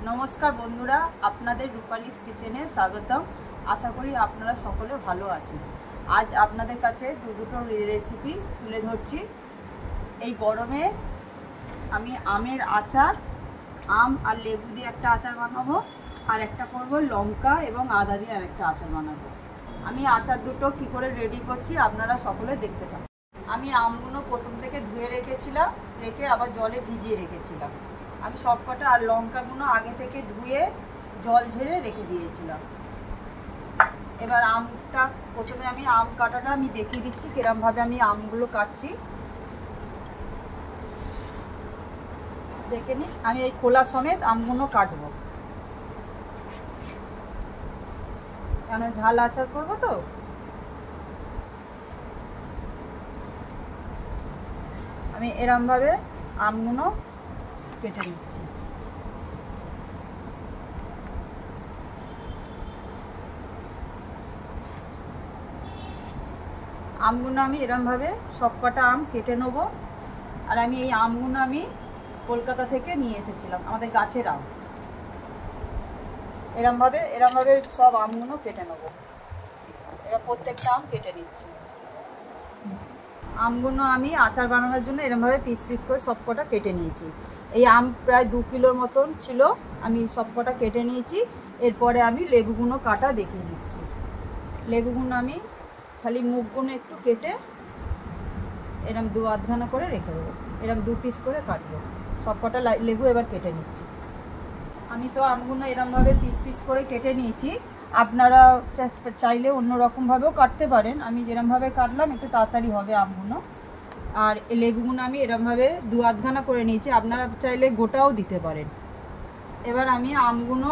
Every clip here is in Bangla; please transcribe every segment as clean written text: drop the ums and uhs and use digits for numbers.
नमस्कार बंधुरा आपनादेर रूपालिस किचेने स्वागतम। आशा करी आपनारा सकले भालो आछेन। आज आपनादेर काछे दुटो रेसिपि तुले धरछि। এই গরমে আমি আমের আচার, আম আর লেবু দিয়ে একটা আচার বানাবো, আর একটা করব লঙ্কা এবং আদা দিয়ে আরেকটা আচার বানাবো। আমি আচার দুটো কি করে রেডি করছি আপনারা সকলে দেখতে থাকুন। আমি আমগুলো প্রথম থেকে ধুয়ে রেখেছিলাম, রেখে আবার জলে ভিজিয়ে রেখেছিলাম। আমি সবকটা আর লঙ্কাগুলো আগে থেকে ধুয়ে জল ঝেড়ে রেখে দিয়েছিলাম। এবার আমটা প্রথমে আমি আম কাটাটা আমি দেখিয়ে দিচ্ছি কিরমভাবে আমি আমগুলো কাটছি। দেখে নিন, আমি এই খোলা সমেত আমগুলো কাটবো, কেন ঝাল আচার করবো তো। আমি এরমভাবে আমগুলো কেটে নিচ্ছি। আমগুলো আমি এরমভাবে সবকটা আম কেটে নেব। আর আমি এই আমগুলো আমি কলকাতা থেকে নিয়ে এসেছিলাম, আমাদের গাছের আম। এরমভাবে সব আমগুলো কেটে নেব। এবার প্রত্যেকটা আম কেটে নিচ্ছি। আমগুলো আমি আচার বানানোর জন্য এরমভাবে পিস পিস করে সবকটা কেটে নিয়েছি। এই আম প্রায় 2 কিলোর মতন ছিল, আমি সবকটা কেটে নিয়েছি। এরপরে আমি লেবুগুলো কাটা দেখিয়ে দিচ্ছি। লেবুগুলো আমি খালি মুখগুলো একটু কেটে এরম 2-8 করে রেখে দেবো। এরম 2 পিস করে কাটবো। সবকটা লেবু এবার কেটে নিচ্ছি। আমি তো আমগুলো এরমভাবে পিস পিস করে কেটে নিয়েছি। আপনারা চাইলে অন্য রকমভাবেও কাটতে পারেন। আমি যেরমভাবে কাটলাম একটু তাড়াতাড়ি হবে আমগুলো। আর লেবুগুলো আমি এরমভাবে 2-8 করে নিয়েছি, আপনারা চাইলে গোটাও দিতে পারেন। এবার আমি আমগুলো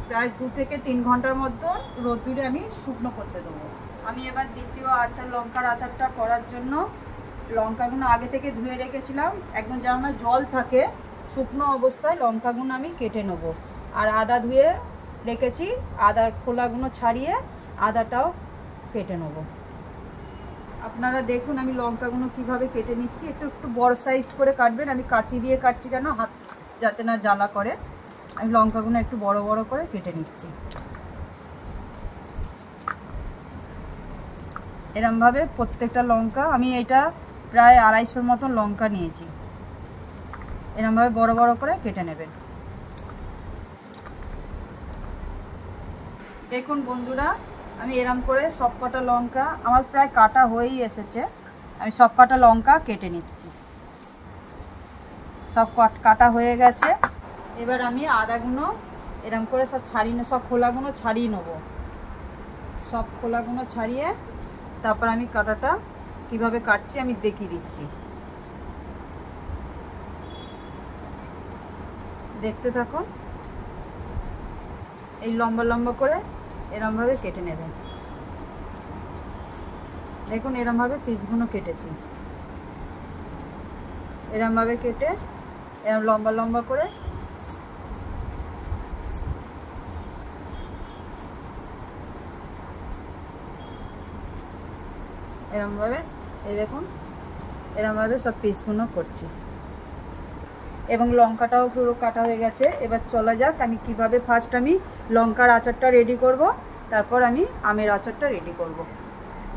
প্রায় 2 থেকে 3 ঘন্টার মতো রোদ্দুরে আমি শুকনো করতে দেবো। আমি এবার দ্বিতীয় আচার, লঙ্কার আচারটা করার জন্য লঙ্কাগুলো আগে থেকে ধুয়ে রেখেছিলাম। একদম যেন জল থাকে শুকনো অবস্থায় লঙ্কাগুলো আমি কেটে নেব। আর আদা ধুয়ে রেখেছি, আদার খোলাগুলো ছাড়িয়ে আদাটাও কেটে নেব। আপনারা দেখুন আমি লঙ্কাগুলো কিভাবে কেটে নিচ্ছি। একটু বড় সাইজ করে কাটবেন। আমি কাঁচি দিয়ে কাটছি কেন, হাত যাতে না জ্বালা করে। আমি লঙ্কাগুলো একটু বড় বড় করে কেটে নিচ্ছি। এরমভাবে প্রত্যেকটা লঙ্কা, আমি এটা প্রায় 250 মতন লঙ্কা নিয়েছি। এরমভাবে বড় বড় করে কেটে নেবেন। দেখুন বন্ধুরা, আমি এরম করে সবকটা লঙ্কা আমার প্রায় কাটা হয়েই এসেছে। আমি সবকটা লঙ্কা কেটে নিচ্ছি। সব কাটা হয়ে গেছে। এবার আমি আদাগুলো এরম করে সব ছাড়িয়ে, সব খোলাগুলো ছাড়িয়ে নেবো। সব খোলাগুলো ছাড়িয়ে তারপর আমি কাটাটা কিভাবে কাটছি আমি দেখিয়ে দিচ্ছি। দেখতে থাকুন। এই লম্বা লম্বা করে এরমভাবে কেটে নেবেন। দেখুন এরমভাবে পিসগুলো কেটেছি। এরমভাবে কেটে এরম লম্বা লম্বা করে এরমভাবে, এই দেখুন এরমভাবে সব পিসগুলো করছি। এবং লঙ্কাটাও পুরো কাটা হয়ে গেছে। এবার চলা যাক আমি কিভাবে ফার্স্ট আমি লঙ্কার আচারটা রেডি করব, তারপর আমি আমের আচারটা রেডি করব।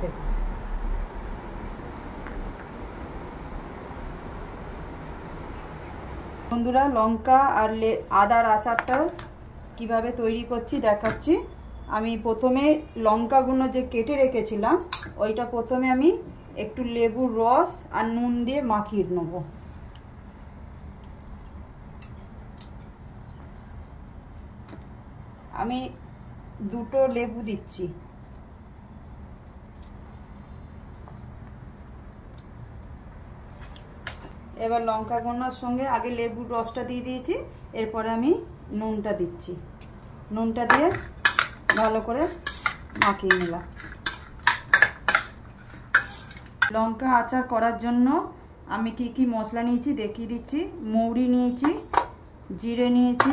দেখুন বন্ধুরা, লঙ্কা আর আদার আচারটা কিভাবে তৈরি করছি দেখাচ্ছি। আমি প্রথমে লঙ্কাগুলো যে কেটে রেখেছিলাম ওইটা প্রথমে আমি একটু লেবুর রস আর নুন দিয়ে মাখিয়ে নেব। আমি 2টো লেবু দিচ্ছি। এবার লঙ্কাগুলোর সঙ্গে আগে লেবুর রসটা দিয়ে দিয়েছি, এরপরে আমি নুনটা দিচ্ছি। নুনটা দিয়ে ভালো করে মাখিয়ে নিলাম। লঙ্কা আচার করার জন্য আমি কি মশলা নিয়েছি দেখিয়ে দিচ্ছি। মৌরি নিয়েছি, জিরে নিয়েছি,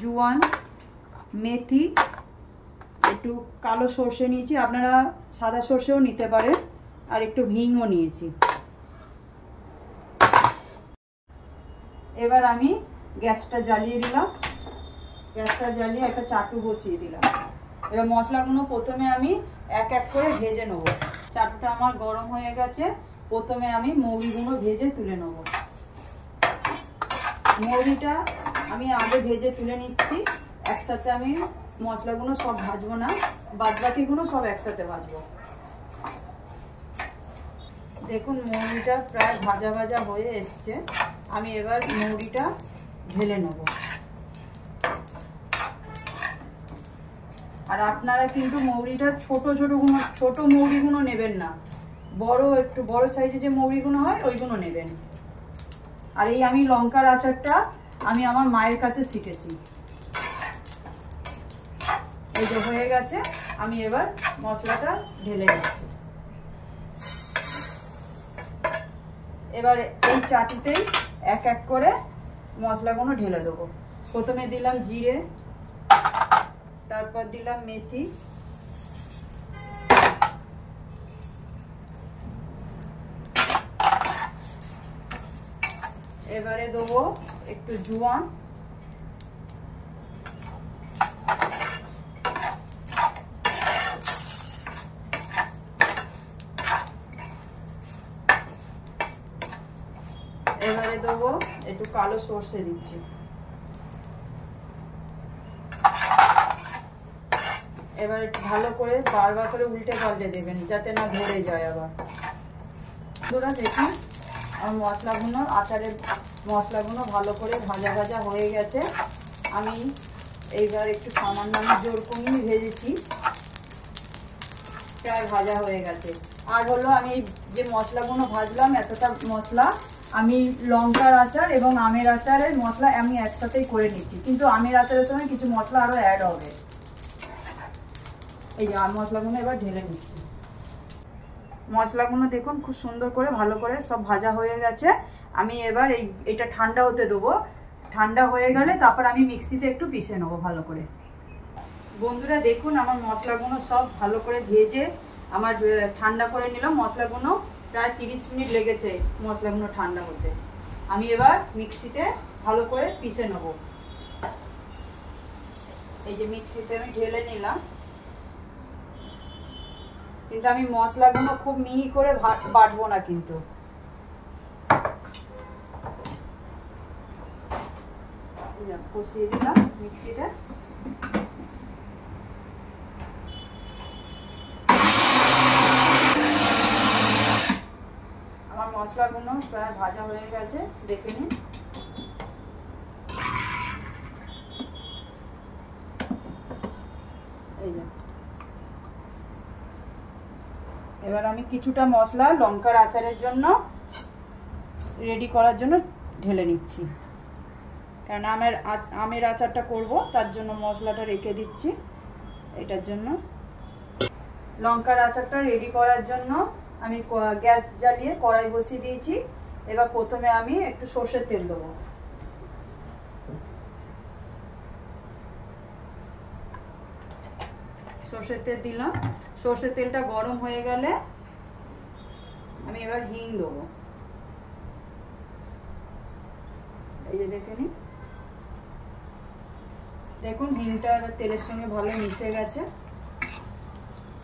জোয়ান, মেথি, একটু কালো সর্ষে নিয়েছি, আপনারা সাদা সর্ষেও নিতে পারেন, আর একটু হিংও নিয়েছি। এবার আমি গ্যাসটা জ্বালিয়ে দিলাম। গ্যাসটা জ্বালিয়ে একটা চাটু বসিয়ে দিলাম। এবার মশলাগুলো প্রথমে আমি এক এক করে ভেজে নেবো। চাটুটা আমার গরম হয়ে গেছে, প্রথমে আমি মৌরিগুলো ভেজে তুলে নেবো। মৌরিটা আমি আগে ভেজে তুলে নিচ্ছি, একসাথে আমি মশলাগুলো সব ভাজবো না, বাদবাকিগুলো সব একসাথে ভাজবো। দেখুন মৌরিটা প্রায় ভাজা ভাজা হয়ে এসছে, আমি এবার মৌরিটা ঢেলে নেব। আর আপনারা কিন্তু মৌরিটা ছোট মৌরিগুলো নেবেন না, একটু বড় সাইজে যে মৌরিগুলো হয় ওইগুলো নেবেন। আর এই আমি লঙ্কার আচারটা আমি আমার মায়ের কাছে শিখেছি। এই যে হয়ে গেছে, আমি এবার মশলাটা ঢেলে দিচ্ছি। এবার এই চাটুতেই এক এক করে মশলাগুলো ঢেলে দেবো। প্রথমে দিলাম জিরে, তারপর দিলাম মেথি, এবারে দেবো একটু জোয়ান, এবারে দেবো একটু কালো সর্ষে দিচ্ছি। এবার ভালো করে বারবার করে উল্টে পাল্টে দেবেন যাতে না ধরে যায়। আবার বন্ধুরা দেখুন আমার মশলাগুলো, আচারের মশলাগুলো ভালো করে ভাজা ভাজা হয়ে গেছে। আমি এইবার একটু সামান্য জোর কমিয়ে ভেজেছি, প্রায় ভাজা হয়ে গেছে। আর হলো আমি যে মশলাগুলো ভাজলাম, এতটা মশলা আমি লঙ্কার আচার এবং আমের আচারের মশলা আমি একসাথেই করে নিচ্ছি, কিন্তু আমের আচারের সময় কিছু মশলা আরও অ্যাড হবে। এই যে মশলাগুলো এবার ঢেলে নিচ্ছি। মশলাগুলো দেখুন খুব সুন্দর করে ভালো করে সব ভাজা হয়ে গেছে। আমি এবার এটা ঠান্ডা হতে দেবো। ঠান্ডা হয়ে গেলে তারপর আমি মিক্সিতে একটু পিষে নেবো ভালো করে। বন্ধুরা দেখুন আমার মশলাগুলো সব ভালো করে ভেজে আমার ঠান্ডা করে নিলাম। মশলাগুলো প্রায় 30 মিনিট লেগেছে মশলাগুলো ঠান্ডা হতে। আমি এবার মিক্সিতে ভালো করে পিষে নেবো। এই যে মিক্সিতে আমি ঢেলে নিলাম, কিন্তু আমি মশলাগুলো খুব মিহি করে বাটবো না, কিন্তু কষিয়ে দিলাম মিক্সিতে। আমার মশলাগুলো প্রায় ভাজা হয়ে গেছে, দেখে নিন। এই যে এবার আমি কিছুটা মশলা লঙ্কার আচারের জন্য রেডি করার জন্য ঢেলে নিচ্ছি, কারণ আমের আচারটা করব, তার জন্য মশলাটা রেখে দিচ্ছি। এটার জন্য লঙ্কার আচারটা রেডি করার জন্য আমি গ্যাস জ্বালিয়ে কড়াই বসিয়ে দিয়েছি। এবার প্রথমে আমি একটু সর্ষের তেল দেবো। সর্ষের তেল দিলাম। সর্ষের তেলটা গরম হয়ে গেলে আমি এবার হিং দেবো। এই যে দেখে নিন, দেখুন হিংটা এবার তেলের সঙ্গে ভালো মিশে গেছে।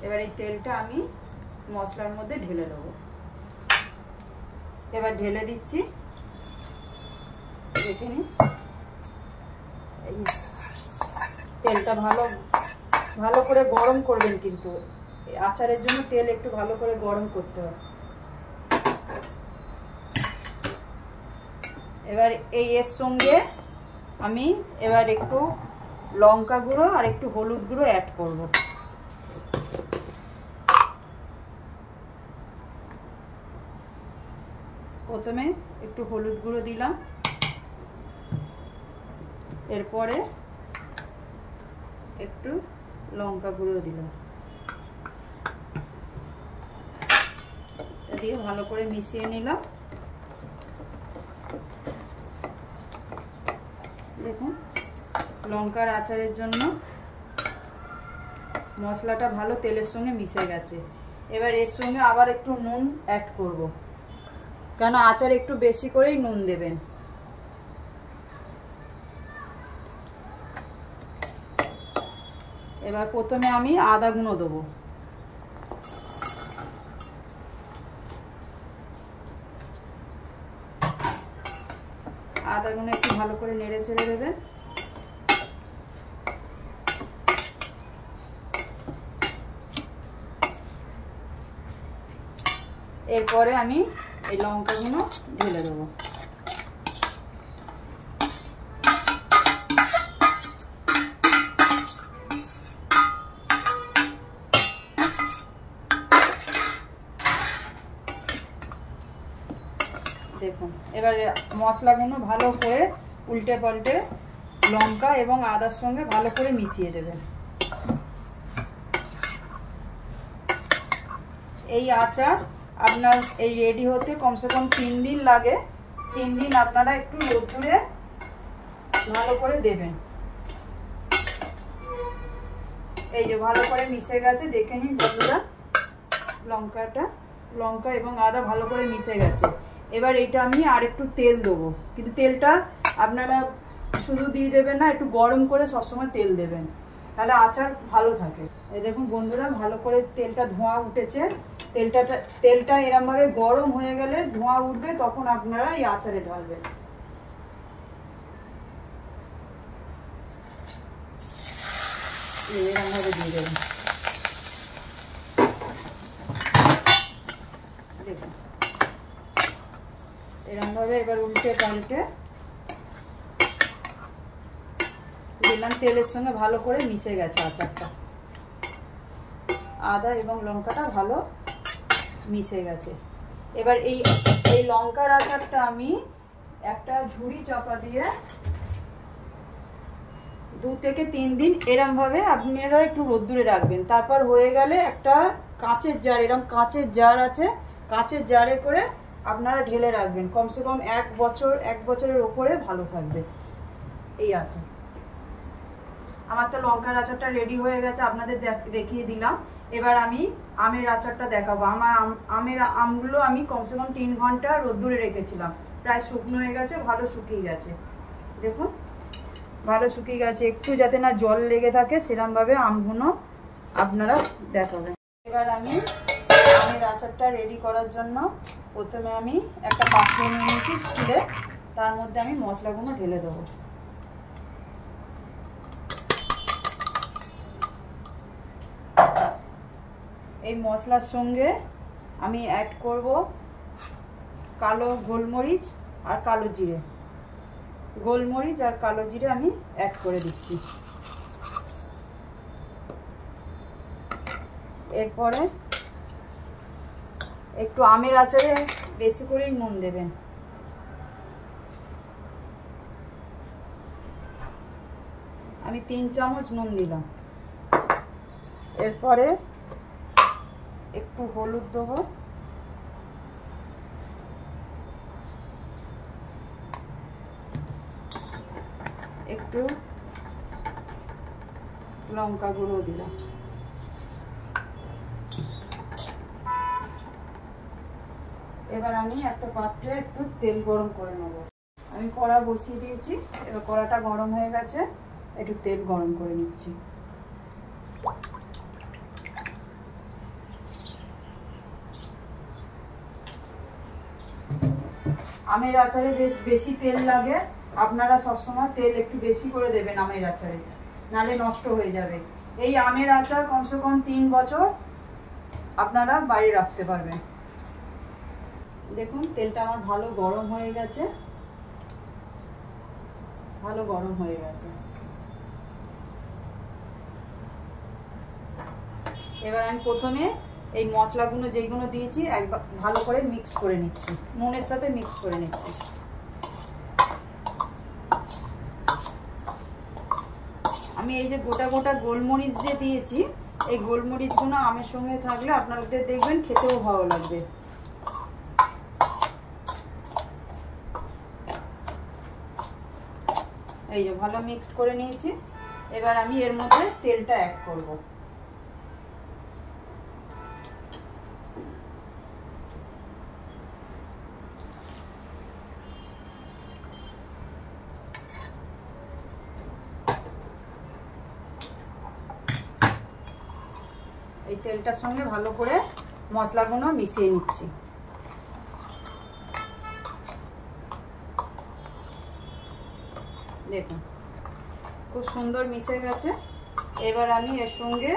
এবার এই তেলটা আমি মশলার মধ্যে ঢেলে দেবো। এবার ঢেলে দিচ্ছি, দেখে নিন। এই তেলটা ভালো করে গরম করবেন, কিন্তু আচারের জন্য তেল একটু ভালো করে গরম করতে হবে। এবার এর সঙ্গে আমি এবার একটু লঙ্কা গুঁড়ো আর একটু হলুদ গুঁড়ো অ্যাড করব। প্রথমে একটু হলুদ গুঁড়ো দিলাম, এরপরে একটু লঙ্কা গুঁড়ো দিলাম, দিয়ে ভালো করে মিশিয়ে নিলাম। দেখুন লঙ্কার আচারের জন্য মশলাটা ভালো তেলের সঙ্গে মিশে গেছে। এবার এর সঙ্গে আবার একটু নুন অ্যাড করব, কারণ আচার একটু বেশি করেই নুন দেবেন। এবার প্রথমে আমি আদা গুঁড়ো দেবো। আদা গুঁড়ো একটু ভালো করে নেড়ে চেড়ে দেবেন। এরপরে আমি এই লঙ্কাগুলো ঢেলে দেবো। দেখুন এবার মশলাগুলো ভালো করে উল্টে পাল্টে লঙ্কা এবং আদার সঙ্গে ভালো করে মিশিয়ে দেবেন। এই আচার আপনার এই রেডি হতে কমসে কম 3 দিন লাগে। 3 দিন আপনারা একটু রোদ্দুরে ভালো করে দেবেন। এই যে ভালো করে মিশে গেছে, দেখে নিন বন্ধুরা, লঙ্কা এবং আদা ভালো করে মিশে গেছে। এবার এটা আমি আর একটু তেল দেবো, কিন্তু তেলটা আপনারা শুধু দিয়ে দেবেন না, একটু গরম করে সবসময় তেল দেবেন, তাহলে আচার ভালো থাকে। এই দেখুন বন্ধুরা, ভালো করে তেলটা ধোঁয়া উঠেছে। তেলটা এরমভাবে গরম হয়ে গেলে ধোঁয়া উঠবে, তখন আপনারা এই আচারে ঢালবেন। এরমভাবে দিয়ে দেবেন। দেখুন এরমভাবে এবার উল্টে পাল্টে দিলাম। তেলের সঙ্গে ভালো করে মিশে গেছে আচারটা, আদা এবং লঙ্কাটা ভালো মিশে গেছে। এবার এই লঙ্কার আচারটা আমি একটা ঝুড়ি চাপা দিয়ে 2 থেকে 3 দিন এরমভাবে আপনারা একটু রোদ্দুরে রাখবেন। তারপর হয়ে গেলে একটা কাঁচের জার, এরম কাঁচের জার আছে, কাঁচের জারে করে আপনারা ঢেলে রাখবেন। কমসে কম 1 বছরের ওপরে ভালো থাকবে এই আচার। আমার তো লঙ্কার আচারটা রেডি হয়ে গেছে, আপনাদের দেখিয়ে দিলাম। এবার আমি আমের আচারটা দেখাবো। আমার আমগুলো আমি কমসে কম 3 ঘন্টা রোদ্দুরে রেখেছিলাম, প্রায় শুকনো হয়ে গেছে, ভালো শুকিয়ে গেছে। দেখুন ভালো শুকিয়ে গেছে, একটু যাতে না জল লেগে থাকে সেরকমভাবে আমগুলো আপনারা দেখাবেন। এবার আমি আমের আচারটা রেডি করার জন্য প্রথমে আমি একটা পাত্র নিয়ে নিয়েছি স্টিলে, তার মধ্যে আমি মশলাগুলো ঢেলে দেবো। এই মশলার সঙ্গে আমি অ্যাড করব কালো গোলমরিচ আর কালো জিরে। গোলমরিচ আর কালো জিরে আমি অ্যাড করে দিচ্ছি। এরপরে একটু আমের আচারে বেশি করেই নুন দেবেন। আমি 3 চামচ নুন দিলাম। এরপরে একটু হলুদ দেবো, একটু লঙ্কা গুঁড়ো দিলাম। এবার আমি একটা পাত্রে একটু তেল গরম করে নেব। আমি কড়া বসিয়ে দিয়েছি, এবার কড়াটা গরম হয়ে গেছে, একটু তেল গরম করে নিচ্ছি। আমের আচারে বেশি তেল লাগে, আপনারা সবসময় তেল একটু বেশি করে দেবেন আমের আচারে, নাহলে নষ্ট হয়ে যাবে। এই আমের আচার কমসে কম 3 বছর আপনারা বাইরে রাখতে পারবেন। দেখুন তেলটা আমার ভালো গরম হয়ে গেছে, ভালো গরম হয়ে গেছে। এবার আমি প্রথমে এই মশলাগুলো যেইগুলো দিয়েছি একবার ভালো করে মিক্স করে নিচ্ছি, নুনের সাথে মিক্স করে নিচ্ছি। আমি এই যে গোটা গোটা গোলমরিচ যে দিয়েছি, এই গোলমরিচগুলো আমের সঙ্গে থাকলে আপনাদের দেখবেন খেতেও ভালো লাগবে। এই যে ভালো মিক্স করে নিয়েছি। এবার আমি এর মধ্যে তেলটা অ্যাড করব। এই তেলটার সঙ্গে ভালো করে মশলাগুলো মিশিয়ে নিচ্ছি। দেখুন খুব সুন্দর মিশে গেছে। এবার আমি এর সঙ্গে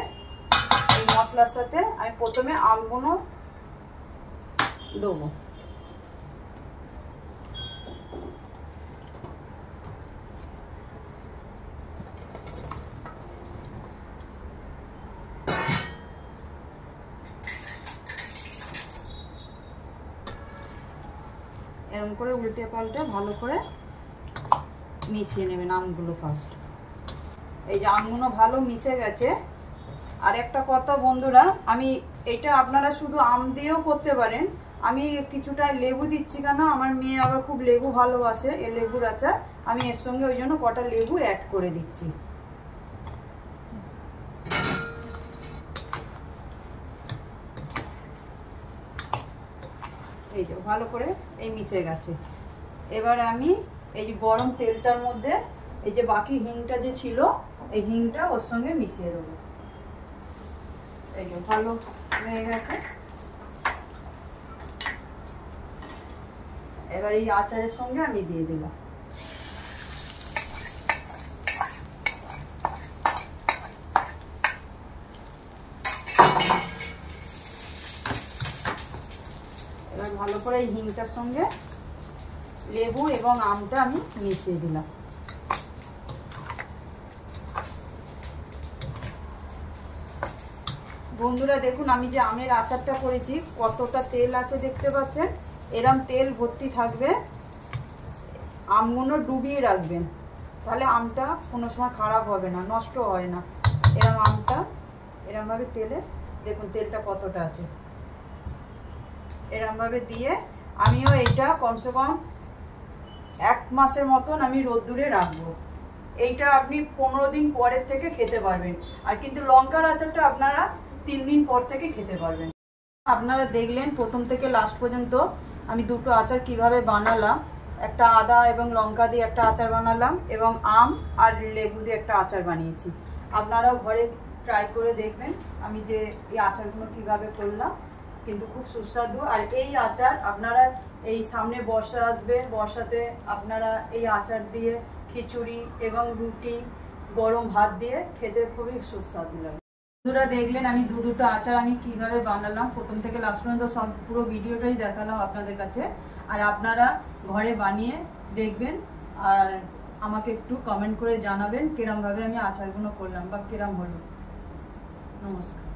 এই মশলার সাথে আমি প্রথমে আমগুলো দেবো। এরকম করে উল্টে পাল্টে ভালো করে মিশিয়ে নেবেন আমগুলো ফার্স্ট। এই যে আমগুলো ভালো মিশে গেছে। আর একটা কথা বন্ধুরা, আমি এটা আপনারা শুধু আম দিয়েও করতে পারেন। আমি কিছুটা লেবু দিচ্ছি কেন, আমার মেয়ে আবার খুব লেবু ভালোবাসে, এই লেবুর আচার আমি এর সঙ্গে ওই জন্য কটা লেবু অ্যাড করে দিচ্ছি। এই যে ভালো করে এই মিশে গেছে। এবার আমি এই যে গরম তেলটার মধ্যে এই যে বাকি হিংটা যে ছিল এই হিংটা ওর সঙ্গে মিশিয়ে দেবো। এই যে ভালো হয়ে গেছে। এবার এই আচারের সঙ্গে আমি দিয়ে দিলাম। এবার ভালো করে এই হিংটার সঙ্গে লেবু এবং আমটা আমি মিশিয়ে দিলাম। বন্ধুরা দেখুন আমি যে আমের আচারটা করেছি কতটা তেল আছে দেখতে পাচ্ছেন। এরম তেল ভর্তি থাকবে। আমগুলো ডুবিয়ে রাখবেন, তাহলে আমটা কোনো সময় খারাপ হবে না, নষ্ট হয় না। এরম আমটা এরমভাবে তেলে দেখুন তেলটা কতটা আছে। এরমভাবে দিয়ে আমিও এইটা কমসে কম 1 মাসের মতন আমি রোদ্দুরে রাখবো। এইটা আপনি 15 দিন পরের থেকে খেতে পারবেন। আর কিন্তু লঙ্কার আচারটা আপনারা 3 দিন পর থেকে খেতে পারবেন। আপনারা দেখলেন প্রথম থেকে লাস্ট পর্যন্ত আমি দুটো আচার কিভাবে বানালাম। একটা আদা এবং লঙ্কা দিয়ে একটা আচার বানালাম এবং আম আর লেবু দিয়ে একটা আচার বানিয়েছি। আপনারাও ঘরে ট্রাই করে দেখবেন আমি যে এই আচারগুলো কিভাবে করলাম, কিন্তু খুব সুস্বাদু। আর এই আচার আপনারা এই সামনে বর্ষা আসবে, বর্ষাতে আপনারা এই আচার দিয়ে খিচুড়ি এবং রুটি গরম ভাত দিয়ে খেতে খুবই সুস্বাদু লাগে। বন্ধুরা দেখলেন আমি দুটো আচার আমি কিভাবে বানালাম, প্রথম থেকে লাস্ট পর্যন্ত সব পুরো ভিডিওটাই দেখালাম আপনাদের কাছে। আর আপনারা ঘরে বানিয়ে দেখবেন আর আমাকে একটু কমেন্ট করে জানাবেন কিরমভাবে আমি আচারগুলো করলাম বা কিরম হলো। নমস্কার।